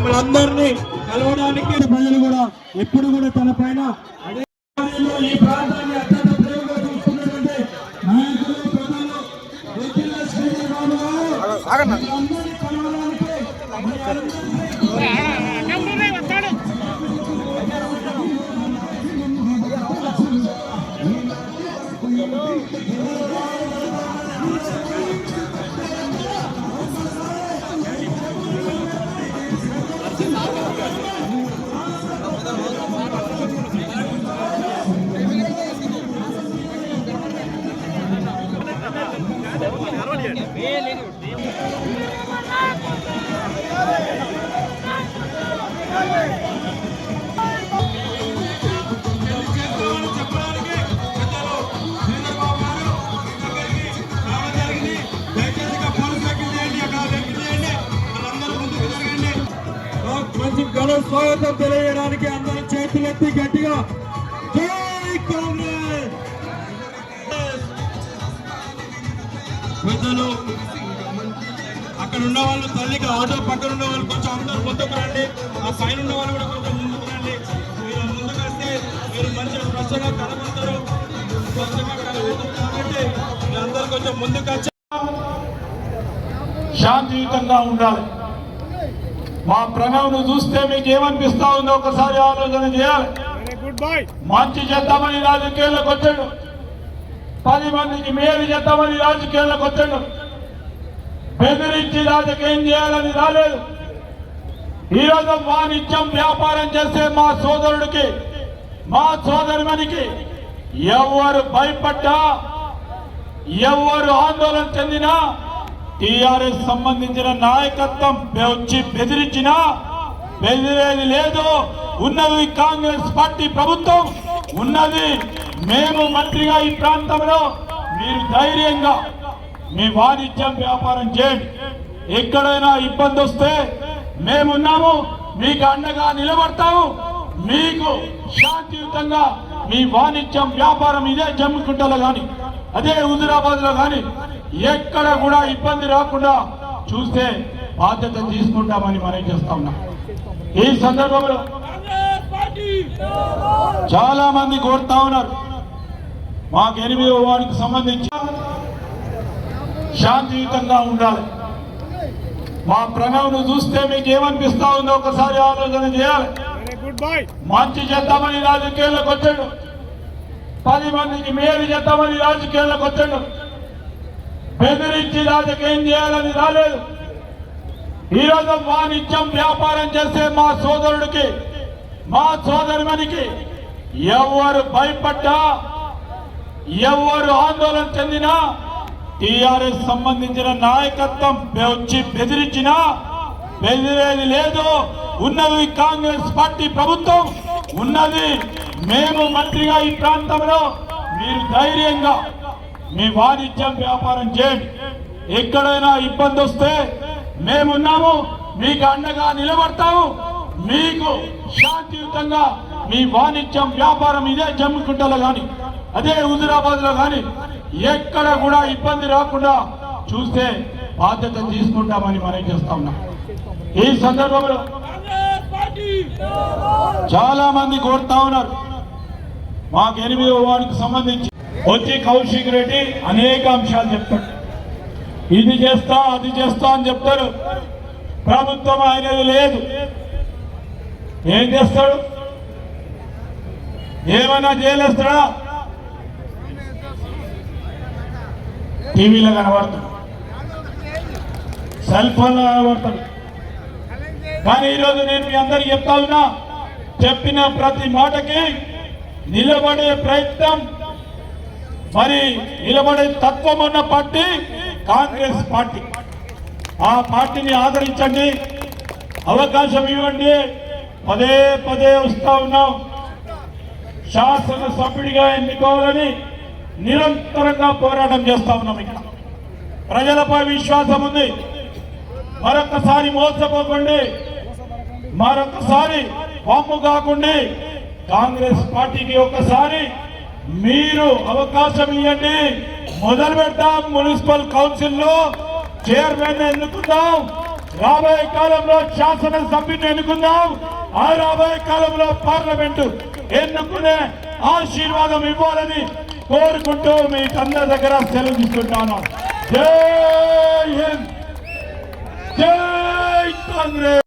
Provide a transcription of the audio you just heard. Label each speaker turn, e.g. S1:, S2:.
S1: మిమ్మల్ని అందరినీ కలవడానికి ప్రజలు కూడా ఎప్పుడు కూడా తన పైన ఈ ప్రాంతాన్ని అత్యంత ప్రేమగా చూస్తున్నటువంటి నాయకులు ప్రజలు శ్రీరాము ఘన స్వాగతం తెలియజేయడానికి అందరూ చేతులెత్తి గట్టిగా జై కాంగ్రెస్. పెద్దలు అక్కడ ఉన్న వాళ్ళు తల్లికి ఆటో పక్కన ఉన్న వాళ్ళు కొంచెం అందరూ ముందుకు రండి. ఆ పైన ఉన్న వాళ్ళు కూడా కొంచెం ముందుకు రండి. మీరు ముందుకు వస్తే మీరు మంచిగా స్పష్టంగా కనబడతారు. స్పష్టంగా కనబడుతుంది కాబట్టి మీరందరూ కొంచెం ముందుకు వచ్చి
S2: శాంతియుతంగా ఉండాలి. మా ప్రణవ్ను చూస్తే మీకు ఏమనిపిస్తా ఉందో ఒకసారి ఆలోచన చేయాలి. మంచి చేద్దామని రాజకీయాల్లోకి వచ్చాడు, 10 మందికి మేలు చేద్దామని రాజకీయాల్లోకి వచ్చాడు. బెదిరించి రాజకీయం చేయాలని రాలేదు. ఈరోజు వాణిజ్యం వ్యాపారం చేసే మా సోదరుడికి, మా సోదరుమనికి ఎవరు భయపడ్డా, ఎవరు ఆందోళన చెందినా, టీఆర్ఎస్ సంబంధించిన నాయకత్వం వచ్చి బెదిరించినా బెదిరేది లేదు. ఉన్నది కాంగ్రెస్ పార్టీ ప్రభుత్వం, ఉన్నది మేము మంత్రిగా ఈ ప్రాంతంలో. మీరు ధైర్యంగా మీ వాణిజ్యం వ్యాపారం చేయండి. ఎక్కడైనా ఇబ్బంది వస్తే మేమున్నాము, మీకు అండగా నిలబడతాము. మీకు శాంతియుతంగా మీ వాణిజ్యం వ్యాపారం ఇదే జమ్మికుంటలో కానీ, అదే హుజురాబాద్ లో కానీ ఎక్కడ కూడా ఇబ్బంది రాకుండా చూస్తే బాధ్యత తీసుకుంటామని మనం చేస్తా ఉన్నాం. ఈ సందర్భంలో చాలా మంది కోరుతా ఉన్నారు, మాకు 8వ వార్డుకు సంబంధించి శాంతియుతంగా ఉండాలి. మా ప్రణవ్ను చూస్తే మీకు ఏమనిపిస్తా ఉందో ఒకసారి ఆలోచన చేయాలి. మంచి చేద్దామని రాజకీయాల్లోకి వచ్చాడు, 10 మందికి మేలు చేద్దామని రాజకీయాల్లోకి వచ్చాడు. బెదిరించి రాజకీయం చేయాలని రాలేదు. ఈరోజు వాణిజ్యం వ్యాపారం చేసే మా సోదరుడికి, మా సోదరుమనికి ఎవరు భయపడ్డా, ఎవరు ఆందోళన చెందినా, టీఆర్ఎస్ సంబంధించిన నాయకత్వం వచ్చి బెదిరించినా బెదిరేది లేదు. ఉన్నది కాంగ్రెస్ పార్టీ ప్రభుత్వం, ఉన్నది మేము మంత్రిగా ఈ ప్రాంతంలో. మీరు ధైర్యంగా మీ వాణిజ్యం వ్యాపారం చేయండి. ఎక్కడైనా ఇబ్బంది వస్తే మేమున్నాము, మీకు అండగా నిలబడతాము. మీకు శాంతియుతంగా మీ వాణిజ్యం వ్యాపారం ఇదే జమ్మికుంటలో కానీ, అదే హుజురాబాద్ లో కానీ ఎక్కడ కూడా ఇబ్బంది రాకుండా చూస్తే బాధ్యత తీసుకుంటామని మనం చేస్తా ఉన్నాం. ఈ సందర్భంలో చాలా మంది కోరుతా ఉన్నారు, మాకు 8వ వార్డుకు సంబంధించి వచ్చి కౌశిక్ రెడ్డి అనేక అంశాలు చెప్తాడు. ఇది చేస్తా అది చేస్తా అని చెప్తారు. ప్రభుత్వం ఆయనది లేదు. ఏం చేస్తాడు? ఏమైనా చేయలేస్తాడా? టీవీలో కనబడతాడు, సెల్ ఫోన్లో కనబడతాడు. కానీ ఈరోజు నేను మీ అందరికి చెప్తా ఉన్నా, చెప్పిన ప్రతి మాటకి నిలబడే ప్రయత్నం, మరి నిలబడే తత్వం ఉన్న పార్టీ కాంగ్రెస్ పార్టీ. ఆ పార్టీని ఆదరించండి, అవకాశం ఇవ్వండి. పదే పదే వస్తా ఉన్నాం, శాసనసభ్యుడిగా ఎన్నుకోవాలని నిరంతరంగా పోరాటం చేస్తా ఉన్నాం. ఇక్కడ ప్రజలపై విశ్వాసం ఉంది. మరొకసారి మోసపోకండి, మరొకసారి వాము కాకుండా కాంగ్రెస్ పార్టీకి ఒకసారి మీరు అవకాశం ఇవ్వండి. మొదలు పెడతాం. మున్సిపల్ కౌన్సిల్ లో చైర్మన్ ఎన్నుకుందాం, రాబోయే కాలంలో శాసనసభ్యుని ఎన్నుకుందాం. ఆ రాబోయే కాలంలో పార్లమెంటు ఎన్నుకునే ఆశీర్వాదం ఇవ్వాలని కోరుకుంటూ మీ అందరి దగ్గర సెలవు తీసుకుంటాను. జై హింద్, జై కాంగ్రెస్.